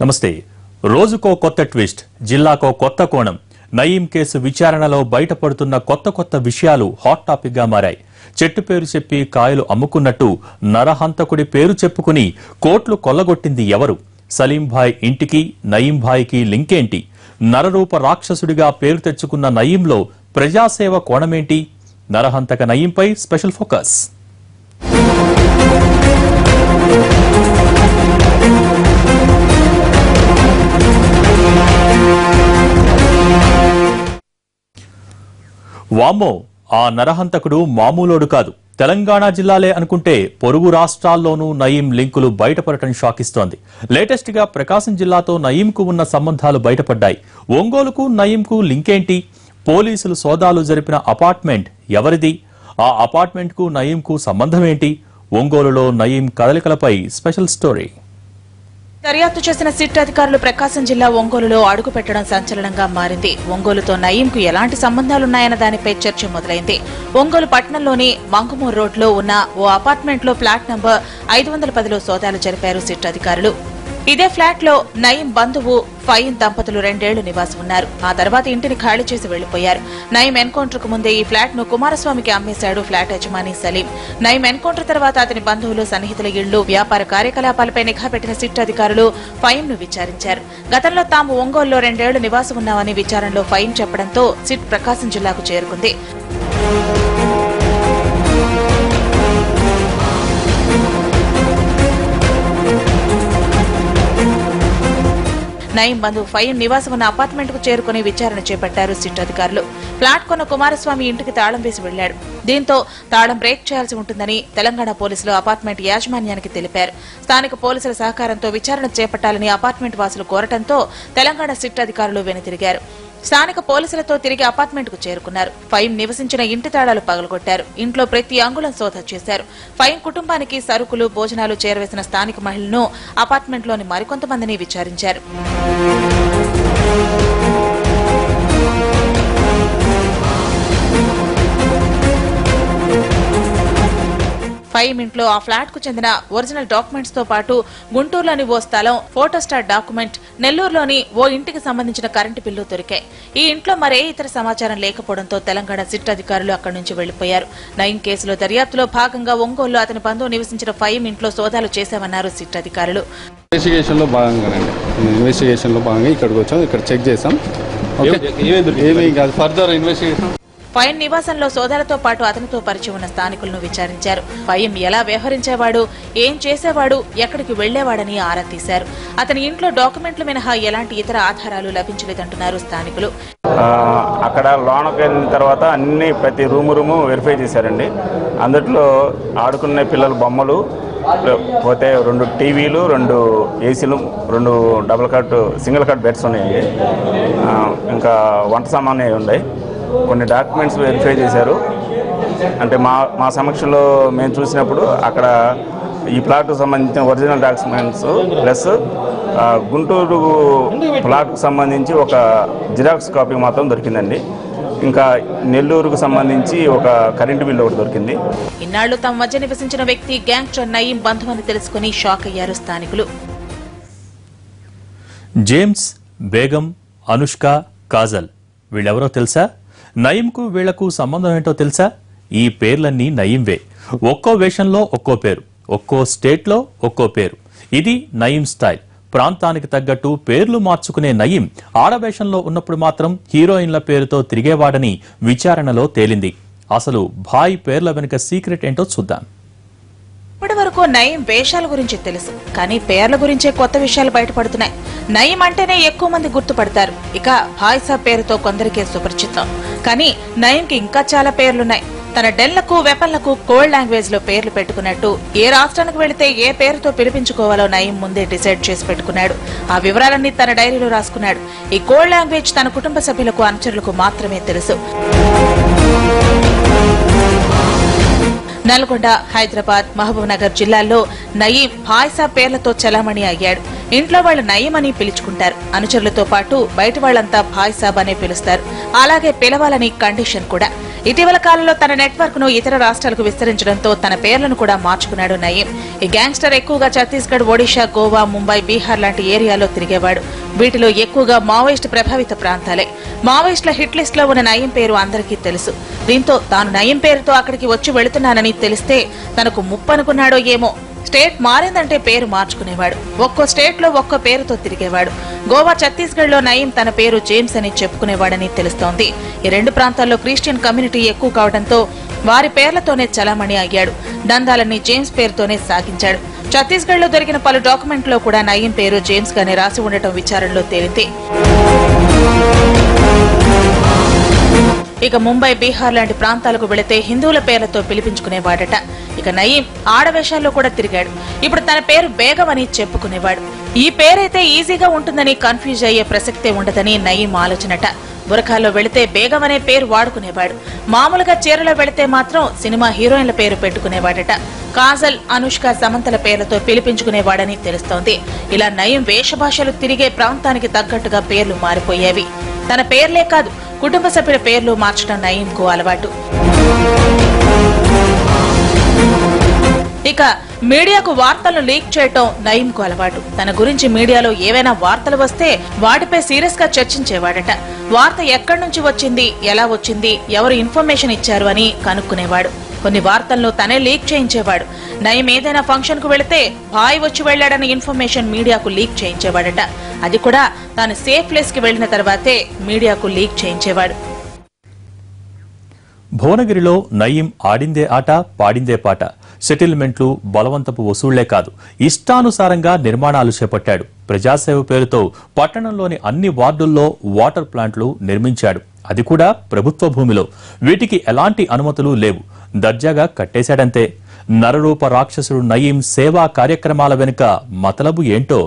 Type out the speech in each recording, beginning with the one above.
నమస్తే. రోజుకో కొత్త ట్విస్ట్, జిల్లాకో కొత్త కోణం. నయీం కేసు విచారణలో బయటపడుతున్న కొత్త విషయాలు హాట్ టాపిక్ గా మారాయి. చెట్టు పేరు చెప్పి కాయలు అమ్ముకున్నట్టు నరహంతకుడి పేరు చెప్పుకుని కోట్లు కొల్లగొట్టింది ఎవరు? సలీం భాయ్ ఇంటికి నయీం భాయ్కి లింకేంటి? నరరూప రాక్షసుడిగా పేరు తెచ్చుకున్న నయీంలో ప్రజాసేవ కోణమేంటి? నరహంతక నయీంపై స్పెషల్ ఫోకస్. వామ్మో, ఆ నరహంతకుడు మామూలోడు కాదు. తెలంగాణ జిల్లాలే అనుకుంటే పొరుగు రాష్ట్రాల్లోనూ నయీం లింకులు బయటపడటం షాకిస్తోంది. లేటెస్ట్ గా ప్రకాశం జిల్లాతో నయీంకు ఉన్న సంబంధాలు బయటపడ్డాయి. ఒంగోలుకు నయీంకు లింకేంటి? పోలీసులు సోదాలు జరిపిన అపార్ట్మెంట్ ఎవరిది? ఆ అపార్ట్మెంట్ కు నయీంకు సంబంధం ఏంటి? ఒంగోలులో నయీం కదలికలపై స్పెషల్ స్టోరీ. దర్యాప్తు చేసిన సిట్ అధికారులు ప్రకాశం జిల్లా ఒంగోలులో అడుగు పెట్టడం సంచలనంగా మారింది. ఒంగోలుతో నయీంకు ఎలాంటి సంబంధాలున్నాయన్న దానిపై చర్చ మొదలైంది. ఒంగోలు పట్టణంలోని మంగుమూరు రోడ్లో ఉన్న ఓ అపార్ట్మెంట్లో ఫ్లాట్ నంబర్ 510లో సోదాలు జరిపారు సిట్ అధికారులు. ఇదే ఫ్లాట్ లో నయీం బంధువు ఫయీం దంపతులు 2 ఏళ్లు నివాసం ఉన్నారు. ఆ తర్వాత ఇంటిని ఖాళీ చేసి వెళ్లిపోయారు. నయీం ఎన్కౌంటర్ కు ముందే ఈ ఫ్లాట్ ను కుమారస్వామికి అమ్మేశాడు ఫ్లాట్ యజమాని సలీం. నయీం ఎన్కౌంటర్ తర్వాత అతని బంధువులు, సన్నిహితుల ఇళ్లు, వ్యాపార కార్యకలాపాలపై నిఘా పెట్టిన సిట్ అధికారులు ఫయీం ను విచారించారు. గతంలో తాము ఒంగోలులో 2 ఏళ్లు నివాసం ఉన్నామని విచారణలో ఫయీం చెప్పడంతో సిట్ ప్రకాశం జిల్లాకు చేరుకుంది. నయీం బంధువు ఫయీం నివాసం ఉన్న అపార్ట్మెంట్ కు చేరుకుని విచారణ చేపట్టారు సిట్ అధికారులు. ఫ్లాట్ కొన్న కుమారస్వామి ఇంటికి తాళం వేసి వెళ్లాడు. దీంతో తాళం బ్రేక్ చేయాల్సి ఉంటుందని తెలంగాణ పోలీసులు అపార్ట్మెంట్ యాజమాన్యానికి తెలిపారు. స్థానిక పోలీసుల సహకారంతో విచారణ చేపట్టాలని అపార్ట్మెంట్ వాసులు కోరటంతో తెలంగాణ సిట్ అధికారులు వెనుతిరిగారు. స్థానిక పోలీసులతో తిరిగి అపార్ట్మెంట్ కు చేరుకున్నారు. ఫయీం నివసించిన ఇంటి తాళాలు పగలగొట్టారు. ఇంట్లో ప్రతి అంగుళం సోదా చేశారు. ఫయీం కుటుంబానికి సరుకులు, భోజనాలు చేరవేసిన స్థానిక మహిళలను, అపార్ట్మెంట్లోని మరికొంతమందిని విచారించారు. ఫయీం ఇంట్లో ఆ ఫ్లాట్ కు చెందిన ఒరిజినల్ డాక్యుమెంట్స్ తో పాటు గుంటూరులోని ఓ స్థలం, ఫోటోస్టాట్ డాక్యుమెంట్, నెల్లూరులోని ఓ ఇంటికి సంబంధించిన కరెంటు బిల్లు దొరికాయి. ఈ ఇంట్లో మరే ఇతర సమాచారం లేకపోవడంతో తెలంగాణ సిట్ అధికారులు అక్కడి నుంచి వెళ్లిపోయారు. నయీం కేసులో దర్యాప్తులో భాగంగా ఒంగోలులో అతని బంధువు నివసించిన ఫయీం ఇంట్లో సోదాలు చేశామన్నారు సిట్ అధికారులు. ఇన్వెస్టిగేషన్ లో భాగంగా ఇక్కడికి వచ్చాం. ఇక్కడ చెక్ చేసాం. ఫర్దర్ ఇన్వెస్టిగేషన్ ఫయీం నివాసంలో సోదాలతో పాటు అతనితో పరిచయం ఉన్న స్థానికులను విచారించారు. ఫయీం ఎలా వ్యవహరించేవాడు, ఏం చేసేవాడు, ఎక్కడికి వెళ్లేవాడని ఆరా తీశారు. అతని ఇంట్లో డాక్యుమెంట్లు మినహా ఎలాంటి ఇతర ఆధారాలు లభించలేదంటున్నారు స్థానికులు. అక్కడ లోనకి వెళ్ళిన తర్వాత ప్రతి రూము వెరిఫై చేశారండి. అందులో ఆడుకునే పిల్లల బొమ్మలు, పోతే 2 టీవీలు, 2 ఏసీలు, 2 సింగిల్ కాట్ బెడ్స్ ఉన్నాయి. ఇంకా వంట సామాన్ ఉన్నాయి. కొన్ని డాక్యుమెంట్స్ వెరిఫై చేశారు. అంటే మా సమక్షంలో మేము చూసినప్పుడు అక్కడ ఈ ప్లాట్కు సంబంధించిన ఒరిజినల్ డాక్యుమెంట్స్ ప్లస్ గుంటూరు ప్లాట్కు సంబంధించి ఒక జిరాక్స్ కాపీ మాత్రం దొరికిందండి. ఇంకా నెల్లూరుకు సంబంధించి ఒక కరెంటు బిల్లు ఒకటి దొరికింది. ఇన్నాళ్లు తమ మధ్య నివసించిన వ్యక్తి గ్యాంగ్స్టర్ నయీం బంధువని తెలుసుకుని షాక్ అయ్యారు స్థానికులు. జేమ్స్, బేగం, అనుష్క, కాజల్ వీళ్ళెవరో తెలుసా? నయీంకు వీళ్లకు సంబంధం ఏంటో తెలుసా? ఈ పేర్లన్నీ నయీంవే. ఒక్కో వేషంలో ఒక్కో పేరు, ఒక్కో స్టేట్లో ఒక్కో పేరు. ఇది నయీం స్టైల్. ప్రాంతానికి తగ్గట్టు పేర్లు మార్చుకునే నయీం ఆడవేషంలో ఉన్నప్పుడు మాత్రం హీరోయిన్ల పేరుతో తిరిగేవాడని విచారణలో తేలింది. అసలు భాయ్ పేర్ల వెనుక సీక్రెట్ ఏంటో చూద్దాం. ఇప్పటి వరకు నయీం వేషాల గురించి తెలుసు, కానీ పేర్ల గురించే కొత్త విషయాలు బయటపడుతున్నాయి. నయీం అంటేనే ఎక్కువ మంది గుర్తుపడతారు. ఇక భాయ్ సాబ్ పేరుతో కొందరికే సుపరిచితం. కానీ నయీంకి ఇంకా చాలా పేర్లున్నాయి. తన డెన్లకు, వెపన్లకు కోడ్ లాంగ్వేజ్ లో పేర్లు పెట్టుకున్నట్టు ఏ రాష్ట్రానికి వెళితే ఏ పేరుతో పిలిపించుకోవాలో నయీం ముందే డిసైడ్ చేసి పెట్టుకున్నాడు. ఆ వివరాలన్నీ తన డైరీలో రాసుకున్నాడు. ఈ కోడ్ లాంగ్వేజ్ తన కుటుంబ సభ్యులకు, అనుచరులకు మాత్రమే తెలుసు. నల్గొండ, హైదరాబాద్, మహబూబ్ నగర్ జిల్లాల్లో నయీం భాయ్ సాబ్ పేర్లతో చలామణి అయ్యాడు. ఇంట్లో వాళ్ళు నయీం అని పిలుచుకుంటారు. అనుచరులతో పాటు బయట వాళ్లంతా భాయ్ సాబ్ అనే పిలుస్తారు. అలాగే పిలవాలని కండిషన్ కూడా. ఇటీవల కాలంలో తన నెట్వర్క్ ను ఇతర రాష్ట్రాలకు విస్తరించడంతో తన పేర్లను కూడా మార్చుకున్నాడు నయీం. ఈ గ్యాంగ్స్టర్ ఎక్కువగా ఛత్తీస్గఢ్, ఒడిషా, గోవా, ముంబై, బీహార్ లాంటి ఏరియాలో తిరిగేవాడు. వీటిలో ఎక్కువగా మావోయిస్టు ప్రభావిత ప్రాంతాలే. మావోయిస్టుల హిట్ లిస్ట్ లో ఉన్న నయీం పేరు అందరికీ తెలుసు. దీంతో తాను నయీం పేరుతో అక్కడికి వచ్చి వెళుతున్నానని తెలిస్తే తనకు ముప్పనుకున్నాడో ఏమో. స్టేట్ మారిందంటే పేరు మార్చుకునేవాడు. ఒక్కో స్టేట్ లో ఒక్కో పేరుతో తిరిగేవాడు. గోవా, ఛత్తీస్గఢ్ లో నయీం తన పేరు జేమ్స్ అని చెప్పుకునేవాడని తెలుస్తోంది. ఈ రెండు ప్రాంతాల్లో క్రిస్టియన్ కమ్యూనిటీ ఎక్కువ కావడంతో వారి పేర్లతోనే చలామణి అయ్యాడు. దందాలన్నీ జేమ్స్ పేరుతోనే సాగించాడు. ఛత్తీస్గఢ్ లో దొరికిన పలు డాక్యుమెంట్లో కూడా నయీం పేరు జేమ్స్ గానే రాసి ఉండటం విచారణలో తేలింది. ఇక ముంబై, బీహార్ లాంటి ప్రాంతాలకు వెళితే హిందువుల పేర్లతో పిలిపించుకునేవాడట. ఇక నయీం ఆడవేషాల్లో కూడా తిరిగాడు. ఇప్పుడు తన పేరు బేగం అని చెప్పుకునేవాడు. ఈ పేరైతే ఈజీగా ఉంటుందని కన్ఫ్యూజ్ అయ్యే ప్రసక్తే ఉండదని నయీం ఆలోచనట. బురఖాల్లో వెళితే బేగం అనే పేరు వాడుకునేవాడు. మామూలుగా చీరలో వెళితే మాత్రం సినిమా హీరోయిన్ల పేరు పెట్టుకునేవాడట. కాజల్, అనుష్క, సమంతల పేర్లతో పిలిపించుకునేవాడని తెలుస్తోంది. ఇలా నయీం వేషభాషలు తిరిగే ప్రాంతానికి తగ్గట్టుగా పేర్లు మారిపోయేవి. తన పేర్లే కాదు, కుటుంబ సభ్యుల పేర్లు మార్చడం నయీంకు అలవాటు. ఇక మీడియాకు వార్తలను లీక్ చేయటం నయీంకు అలవాటు. తన గురించి మీడియాలో ఏవైనా వార్తలు వస్తే వాటిపై సీరియస్ గా చర్చించేవాడట. వార్త ఎక్కడి నుంచి వచ్చింది, ఎలా వచ్చింది, ఎవరు ఇన్ఫర్మేషన్ ఇచ్చారు అని కనుక్కునేవాడు. కొన్ని వార్తలను తనే లీక్ చేయించేవాడు. నయీం ఏదైనా ఫంక్షన్ కు వెళితే భాయ్ వచ్చి వెళ్లాడని ఇన్ఫర్మేషన్ మీడియాకు లీక్ చేయించేవాడట. అది కూడా తాను సేఫ్ ప్లేస్ కి వెళ్లిన తర్వాతే మీడియాకు లీక్ చేయించేవాడు. భువనగిరిలో నయీం ఆడిందే ఆట, పాడిందే పాట. సెటిల్మెంట్లు, బలవంతపు వసూళ్లే కాదు, ఇష్టానుసారంగా నిర్మాణాలు చేపట్టాడు. ప్రజాసేవ పేరుతో పట్టణంలోని అన్ని వార్డుల్లో వాటర్ ప్లాంట్లు నిర్మించాడు. అది కూడా ప్రభుత్వ భూమిలో. వీటికి ఎలాంటి అనుమతులు లేవు. దర్జాగా కట్టేశాడంతే. నరరూప రాక్షసుడు నయీం సేవా కార్యక్రమాల వెనుక మతలబు ఏంటో.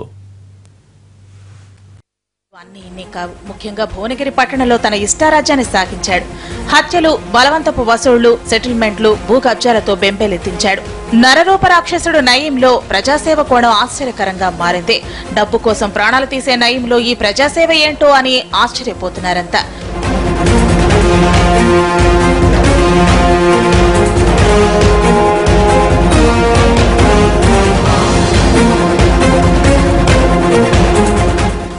అన్ని ఇన్ని కావు. ముఖ్యంగా భువనగిరి పట్టణంలో తన ఇష్టారాజ్యాన్ని సాగించాడు. హత్యలు, బలవంతపు వసూళ్లు, సెటిల్మెంట్లు, భూ కబ్జాలతో బెంబేలెత్తించాడు. నరరూప రాక్షసుడు నయీంలో ప్రజాసేవ కోణం ఆశ్చర్యకరంగా మారింది. డబ్బు కోసం ప్రాణాలు తీసే నయీంలో ఈ ప్రజాసేవ ఏంటో అని ఆశ్చర్యపోతున్నారంతా.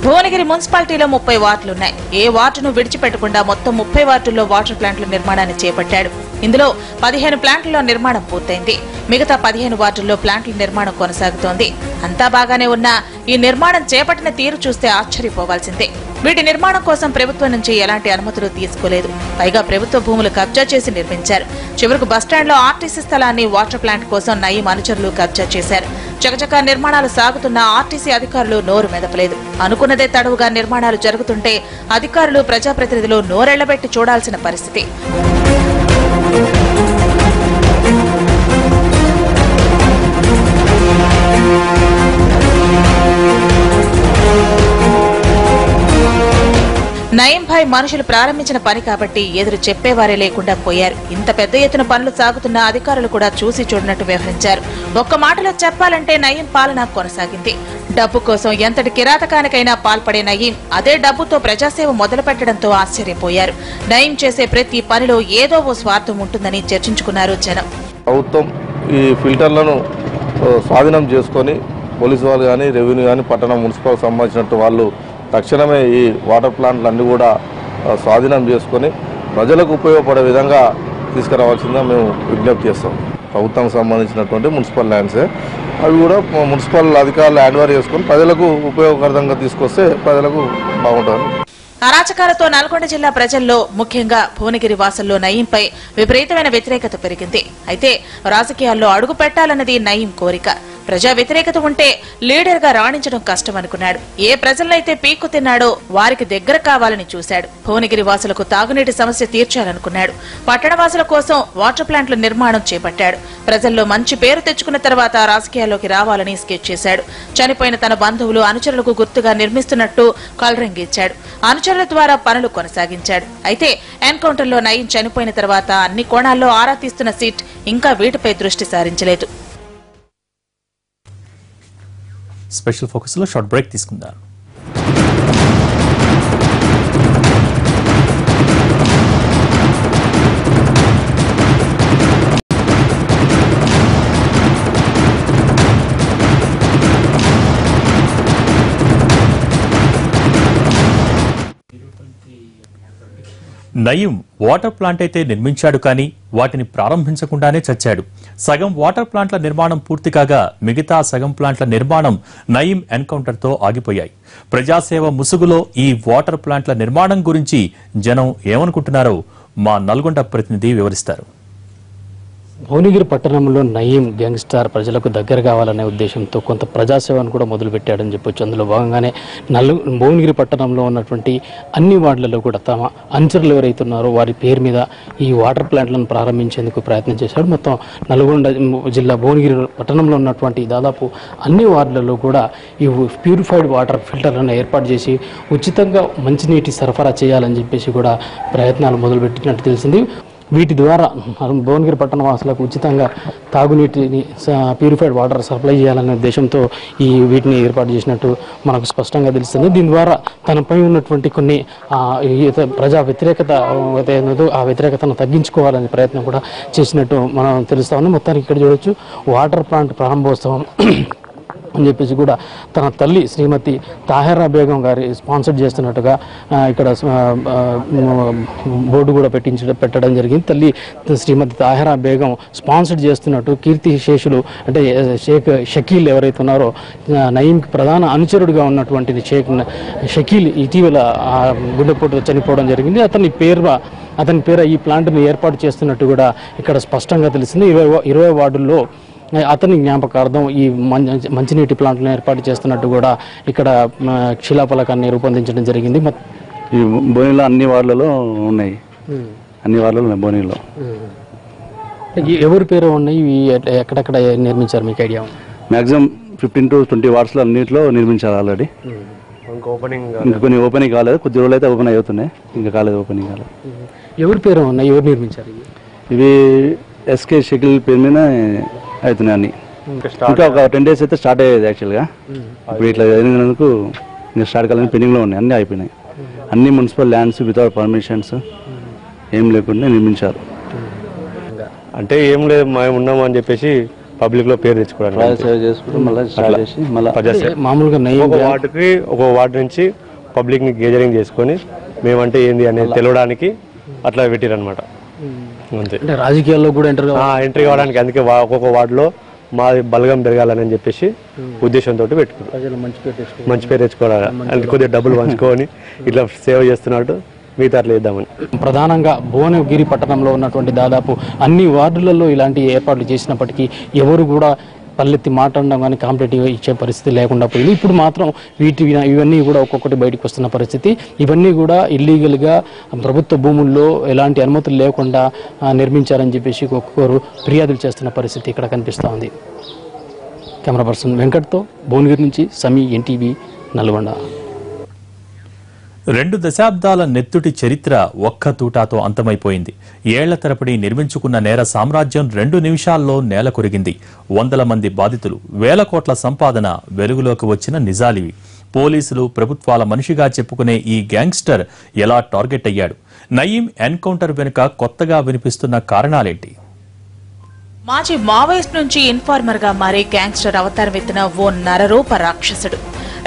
భువనగిరి మున్సిపాలిటీలో 30 వార్డులున్నాయి. ఏ వార్డును విడిచిపెట్టకుండా మొత్తం 30 వార్డుల్లో వాటర్ ప్లాంట్ల నిర్మాణాన్ని చేపట్టాడు. ఇందులో 15 ప్లాంట్లలో నిర్మాణం పూర్తయింది. మిగతా 15 వార్డుల్లో ప్లాంట్ల నిర్మాణం కొనసాగుతోంది. అంతా బాగానే ఉన్నా ఈ నిర్మాణం చేపట్టిన తీరు చూస్తే ఆశ్చర్యపోవాల్సిందే. వీటి నిర్మాణం కోసం ప్రభుత్వం నుంచి ఎలాంటి అనుమతులు తీసుకోలేదు. పైగా ప్రభుత్వ భూములు కబ్జా చేసి నిర్మించారు. చివరకు బస్టాండ్లో ఆర్టీసీ స్థలాన్ని వాటర్ ప్లాంట్ కోసం నయీం అనుచరులు కబ్జా చేశారు. చకచకా నిర్మాణాలు సాగుతున్న ఆర్టీసీ అధికారులు నోరు మెదపలేదు. అనుకున్నదే తడవుగా నిర్మాణాలు జరుగుతుంటే అధికారులు, ప్రజాప్రతినిధులు నోరెళ్లబెట్టి చూడాల్సిన పరిస్థితి. నయీం భాయ్ మనుషులు ప్రారంభించిన పని కాబట్టి ఎదురు చెప్పేవారే లేకుండా పోయారు. ఇంత పెద్ద ఎత్తున పనులు సాగుతున్న అధికారులు కూడా చూసి చూడనట్టు వ్యవహరించారు. ఒక్క మాటలో చెప్పాలంటే నయీం పాలన కొనసాగింది. డబ్బు కోసం ఎంతటి కిరాతకానికైనా పాల్పడే నయీం అదే డబ్బుతో ప్రజాసేవ మొదలుపెట్టడంతో ఆశ్చర్యపోయారు. నయీం చేసే ప్రతి పనిలో ఏదో ఓ స్వార్థం ఉంటుందని చర్చించుకున్నారు జనం. ప్రభుత్వం ఈ ఫిల్టర్లను స్వాధీనం చేసుకొని పోలీసు వాళ్ళు కానీ, రెవెన్యూ కానీ, పట్టణ మున్సిపల్ సంబంధించినట్టు వాళ్ళు తక్షణమే ఈ వాటర్ ప్లాంట్లు అన్నీ కూడా స్వాధీనం చేసుకొని ప్రజలకు ఉపయోగపడే విధంగా తీసుకురావాల్సిందిగా మేము విజ్ఞప్తి చేస్తాం. ప్రభుత్వానికి సంబంధించినటువంటి మున్సిపల్ ల్యాండ్సే అవి కూడా మున్సిపల్ అధికారులు హ్యాండ్ ఓవర్ చేసుకొని ప్రజలకు ఉపయోగకరంగా తీసుకొస్తే ప్రజలకు బాగుంటుంది. అరాచకాలతో నల్గొండ జిల్లా ప్రజల్లో, ముఖ్యంగా భువనగిరి వాసుల్లో నయీంపై విపరీతమైన వ్యతిరేకత పెరిగింది. అయితే రాజకీయాల్లో అడుగు పెట్టాలన్నది నయీం కోరిక. ప్రజా వ్యతిరేకత ఉంటే లీడర్ గా రాణించడం కష్టమనుకున్నాడు. ఏ ప్రజలనైతే పీక్కు తిన్నాడో వారికి దగ్గర కావాలని చూశాడు. భువనగిరి వాసులకు తాగునీటి సమస్య తీర్చాలనుకున్నాడు. పట్టణవాసుల కోసం వాటర్ ప్లాంట్ల నిర్మాణం చేపట్టాడు. ప్రజల్లో మంచి పేరు తెచ్చుకున్న తర్వాత రాజకీయాల్లోకి రావాలని స్కెచ్ చేశాడు. చనిపోయిన తన బంధువులు, అనుచరులకు గుర్తుగా నిర్మిస్తున్నట్టు కలరింగ్ ఇచ్చాడు. అనుచరుల ద్వారా పనులు కొనసాగించాడు. అయితే ఎన్కౌంటర్లో నయీం చనిపోయిన తర్వాత అన్ని కోణాల్లో ఆరా తీస్తున్న సిట్ ఇంకా వీటిపై దృష్టి సారించలేదు. స్పెషల్ ఫోకస్ లో షార్ట్ బ్రేక్ తీసుకుందాం. నయీం వాటర్ ప్లాంట్ అయితే నిర్మించాడు కానీ వాటిని ప్రారంభించకుండానే చచ్చాడు. సగం వాటర్ ప్లాంట్ల నిర్మాణం పూర్తి కాగా మిగతా సగం ప్లాంట్ల నిర్మాణం నయీం ఎన్కౌంటర్తో ఆగిపోయాయి. ప్రజాసేవ ముసుగులో ఈ వాటర్ ప్లాంట్ల నిర్మాణం గురించి జనం ఏమనుకుంటున్నారో మా నల్గొండ ప్రతినిధి వివరిస్తారు. భువనగిరి పట్టణంలో నయీం గ్యాంగ్స్టార్ ప్రజలకు దగ్గర కావాలనే ఉద్దేశంతో కొంత ప్రజాసేవను కూడా మొదలుపెట్టాడని చెప్పొచ్చు. అందులో భాగంగానే భువనగిరి పట్టణంలో ఉన్నటువంటి అన్ని వార్డులలో కూడా తమ అనుచరులు ఎవరైతే ఉన్నారో వారి పేరు మీద ఈ వాటర్ ప్లాంట్లను ప్రారంభించేందుకు ప్రయత్నం చేశాడు. మొత్తం నల్గొండ జిల్లా భువనగిరి పట్టణంలో ఉన్నటువంటి దాదాపు అన్ని వార్డులలో కూడా ఈ ప్యూరిఫైడ్ వాటర్ ఫిల్టర్లను ఏర్పాటు చేసి ఉచితంగా మంచినీటి సరఫరా చేయాలని చెప్పేసి కూడా ప్రయత్నాలు మొదలుపెట్టినట్టు తెలిసింది. వీటి ద్వారా భువనగిరి పట్టణ వాసులకు ఉచితంగా తాగునీటిని ప్యూరిఫైడ్ వాటర్ సప్లై చేయాలనే ఉద్దేశంతో వీటిని ఏర్పాటు చేసినట్టు మనకు స్పష్టంగా తెలుస్తుంది. దీని ద్వారా తనపై ఉన్నటువంటి కొన్ని ప్రజా వ్యతిరేకత ఆ వ్యతిరేకతను తగ్గించుకోవాలనే ప్రయత్నం కూడా చేసినట్టు మనం తెలుస్తా ఉన్నాం. మొత్తానికి ఇక్కడ చూడొచ్చు వాటర్ ప్లాంట్ ప్రారంభోత్సవం అని చెప్పేసి కూడా తన తల్లి శ్రీమతి తాహెరా బేగం గారి స్పాన్సర్ చేస్తున్నట్టుగా ఇక్కడ బోర్డు కూడా పెట్టడం జరిగింది. తల్లి శ్రీమతి తాహెరా బేగం స్పాన్సర్ చేస్తున్నట్టు కీర్తి శేషులు అంటే షకీల్ ఎవరైతే ఉన్నారో నయీంకి ప్రధాన అనుచరుడిగా ఉన్నటువంటి షకీల్ ఇటీవల గుండెపోటుతో చనిపోవడం జరిగింది. అతని పేరు ఈ ప్లాంట్ని ఏర్పాటు చేస్తున్నట్టు కూడా ఇక్కడ స్పష్టంగా తెలిసింది. 20 వార్డుల్లో అతని జ్ఞాపకార్థం ఈ మంచినీటి ప్లాంట్లను ఏర్పాటు చేస్తున్నట్టు కూడా ఇక్కడ శిలాఫలకాన్ని రూపొందించడం జరిగింది. ఈ బోనిలో అన్ని వార్డులలో ఉన్నాయి, అన్ని వార్డులలో ఉన్నాయి బోనిలో. ఎవరి పేరు ఉన్నాయి, ఎక్కడెక్కడ నిర్మించారు మీకు ఐడియా? మ్యాక్సిమం 15 to 20 వార్డ్స్లో అన్నింటిలో నిర్మించారు ఆల్రెడీ. ఇంకా కొన్ని ఓపెనింగ్ కాలేదు, కొద్ది రోజులు అయితే ఓపెన్ అవుతున్నాయి, ఇంకా కాలేదు, ఓపెనింగ్ కాలేదు. ఎవరి పేరు ఉన్నాయి, ఎవరు నిర్మించారు ఇవి? ఎస్కే షకీల్ పేరు మీద అవుతున్నాయి అన్ని. ఇంకా ఒక 10 days అయితే స్టార్ట్ అయ్యేది యాక్చువల్గా. ఇప్పుడు ఇట్లా జరిగినందుకు ఇంకా స్టార్ట్ కాలని పెండింగ్లో ఉన్నాయి, అన్నీ అయిపోయినాయి. అన్ని మున్సిపల్ ల్యాండ్స్ వితౌట్ పర్మిషన్స్ ఏం లేకుండా నిర్మించారు. అంటే ఏం లేదు, మేము ఉన్నాము అని చెప్పేసి పబ్లిక్ లో పేరు తెచ్చుకోవడానికి సేవ చేసుకుంటూ మళ్ళీ మామూలుగా ఒక వార్డు నుంచి పబ్లిక్ ని గేజరింగ్ చేసుకొని మేమంటే ఏంది అనేది తెలవడానికి అట్లా పెట్టిరనమాట. అంతే, రాజకీయాల్లో కూడా ఎంట్రీ కావడానికి. అందుకే ఒక్కొక్క వార్డులో మా బలగం పెరగాలని చెప్పేసి ఉద్దేశంతో పెట్టుకున్నాం. మంచి పేరు తెచ్చుకోవాలి అంటే కొద్దిగా డబ్బులు పంచుకొని ఇట్లా సేవ చేస్తున్నట్టు మిగతా అట్లా చేద్దామని. ప్రధానంగా భువనగిరి పట్టణంలో ఉన్నటువంటి దాదాపు అన్ని వార్డులలో ఇలాంటి ఏర్పాట్లు చేసినప్పటికీ ఎవరు కూడా పల్లెత్తి మాట్లాడడం కానీ కాంప్లీట్గా ఇచ్చే పరిస్థితి లేకుండా పోయింది. ఇప్పుడు మాత్రం ఇవన్నీ కూడా ఒక్కొక్కటి బయటకు వస్తున్న పరిస్థితి. ఇవన్నీ కూడా ఇల్లీగల్గా ప్రభుత్వ భూముల్లో ఎలాంటి అనుమతులు లేకుండా నిర్మించారని చెప్పేసి ఒక్కొక్కరు ఫిర్యాదులు చేస్తున్న పరిస్థితి ఇక్కడ కనిపిస్తూ ఉంది. కెమెరా పర్సన్ వెంకట్తో భువనగిరి నుంచి సమీ, ఎన్టీవీ, నల్గొండ. 2 దశాబ్దాల నెత్తుటి చరిత్ర ఒక్క తూటాతో అంతమైపోయింది. ఏళ్ల తరబడి నిర్మించుకున్న నేర సామ్రాజ్యం 2 నిమిషాల్లో నేల కొరిగింది. 100 మంది బాధితులు, 1000 కోట్ల సంపాదన వెలుగులోకి వచ్చిన నిజాలివి. పోలీసులు, ప్రభుత్వాల మనిషిగా చెప్పుకునే ఈ గ్యాంగ్స్టర్ ఎలా టార్గెట్ అయ్యాడు? నయీం ఎన్కౌంటర్ వెనుక కొత్తగా వినిపిస్తున్న కారణాలేంటి? మాజీ మావోయిస్ట్ నుంచి ఇన్ఫార్మర్ గా మారి గ్యాంగ్స్టర్ అవతారం ఎత్తిన ఓ నరరూప రాక్షసుడు.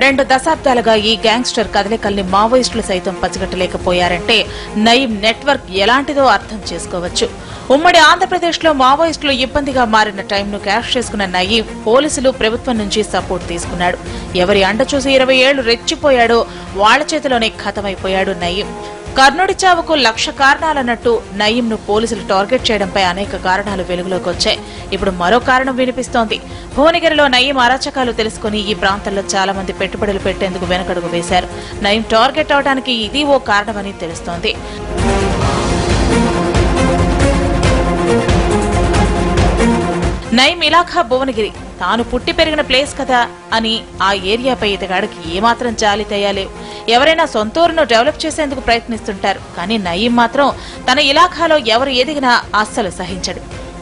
2 దశాబ్దాలుగా ఈ గ్యాంగ్స్టర్ కదలికల్ని మావోయిస్టులు సైతం పసిగట్టలేకపోయారంటే నయీం నెట్వర్క్ ఎలాంటిదో అర్థం చేసుకోవచ్చు. ఉమ్మడి ఆంధ్రప్రదేశ్లో మావోయిస్టులు ఇబ్బందిగా మారిన టైంను క్యాష్ చేసుకున్న నయీం పోలీసులు, ప్రభుత్వం నుంచి సపోర్ట్ తీసుకున్నాడు. ఎవరి అండ చూసి 20 ఏళ్లు రెచ్చిపోయాడో వాళ్ల చేతిలోనే ఖతమైపోయాడు నయీం. కర్ణుడి చావుకు 1,00,000 కారణాలన్నట్టు నయీంను పోలీసులు టార్గెట్ చేయడంపై అనేక కారణాలు వెలుగులోకి వచ్చాయి. ఇప్పుడు మరో కారణం వినిపిస్తోంది. భువనగిరిలో నయీం అరాచకాలు తెలుసుకుని ఈ ప్రాంతంలో చాలా మంది పెట్టుబడులు పెట్టేందుకు వెనకడుగు వేశారు. నయీం టార్గెట్ అవడానికి ఇది ఓ కారణమని తెలుస్తోంది. నయీం ఇలాఖా భువనగిరి, తాను పుట్టి పెరిగిన ప్లేస్ కదా అని ఆ ఏరియాపై ఇతగాడికి ఏమాత్రం జాలి దయాలేవు. ఎవరైనా సొంతూరును డెవలప్ చేసేందుకు ప్రయత్నిస్తుంటారు, కానీ నయీం మాత్రం తన ఇలాఖాలో ఎవరు ఎదిగినా అస్సలు సహించడు.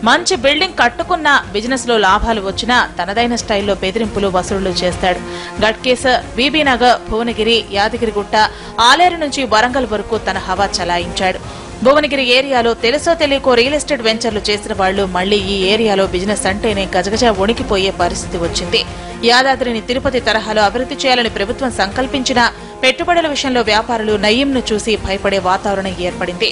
మంచి బిల్డింగ్ కట్టుకున్నా, బిజినెస్ లో లాభాలు వచ్చినా తనదైన స్టైల్లో బెదిరింపులు, వసూళ్లు చేస్తాడు. గట్కేసర్, బీబీనగర్, భువనగిరి, యాదగిరిగుట్ట, ఆలేరు నుంచి వరంగల్ వరకు తన హవా చలాయించాడు. భువనగిరి ఏరియాలో తెలుసో తెలియకో రియల్ ఎస్టేట్ వెంచర్లు చేసిన వాళ్లు మళ్లీ ఈ ఏరియాలో బిజినెస్ అంటేనే గజగజ వణికిపోయే పరిస్థితి వచ్చింది. యాదాద్రిని తిరుపతి తరహాలో అభివృద్ధి చేయాలని ప్రభుత్వం సంకల్పించినా పెట్టుబడుల విషయంలో వ్యాపారులు నయీంను చూసి భయపడే వాతావరణం ఏర్పడింది.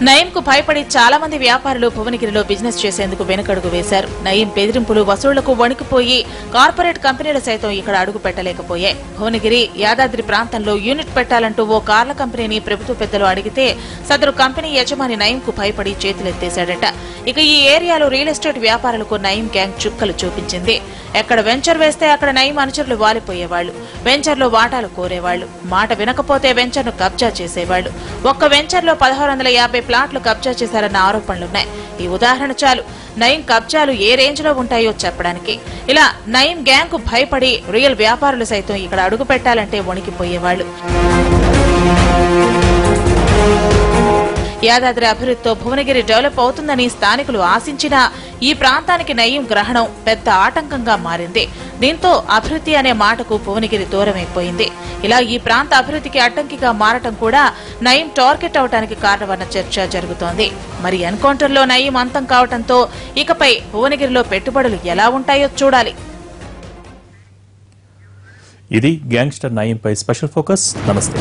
నయీంకు భయపడి చాలా మంది వ్యాపారులు భువనగిరిలో బిజినెస్ చేసేందుకు వెనుకడుగు వేశారు. నయీం బెదిరింపులు వసూళ్లకు వణికిపోయి కార్పొరేట్ కంపెనీలు సైతం ఇక్కడ అడుగు పెట్టలేకపోయాయి. భువనగిరి యాదాద్రి ప్రాంతంలో యూనిట్ పెట్టాలంటూ ఓ కార్ల కంపెనీని ప్రభుత్వ పెద్దలు అడిగితే సదరు కంపెనీ యజమాని నయీంకు భయపడి చేతులెత్తేశాడట. ఇక ఈ ఏరియాలో రియల్ ఎస్టేట్ వ్యాపారులకు నయీం గ్యాంగ్ చుక్కలు చూపించింది. ఎక్కడ వెంచర్ వేస్తే అక్కడ నయీం అనుచరులు వాలిపోయేవాళ్లు. వెంచర్లో వాటాలు కోరేవాళ్లు. మాట వినకపోతే వెంచర్ను కబ్జా చేసేవాళ్లు. ఒక్క వెంచర్లో 1650 ప్లాట్లు కబ్జా చేశారన్న ఆరోపణలున్నాయి. ఈ ఉదాహరణ చాలు నయీం కబ్జాలు ఏ రేంజ్ లో ఉంటాయో చెప్పడానికి. ఇలా నయీం గ్యాంగ్ కు భయపడి రియల్ వ్యాపారులు సైతం ఇక్కడ అడుగు పెట్టాలంటే వణికిపోయేవాళ్లు. యాదాద్రి అభివృద్ధితో భువనగిరి డెవలప్ అవుతుందని స్థానికులు ఆశించినా ఈ ప్రాంతానికి నయీం గ్రహణం పెద్ద ఆటంకంగా మారింది. దీంతో అభివృద్ధి అనే మాటకు భువనగిరి దూరమైపోయింది. ఇలా ఈ ప్రాంత అభివృద్ధికి అడ్డంకిగా మారటం కూడా నయీం టార్గెట్ అవడానికి కారణమన్న చర్చ జరుగుతోంది. మరి ఎన్కౌంటర్లో నయీం అంతం కావడంతో ఇకపై భువనగిరిలో పెట్టుబడులు ఎలా ఉంటాయో చూడాలి. ఇది గ్యాంగ్స్టర్ నయీంపై స్పెషల్ ఫోకస్. నమస్తే.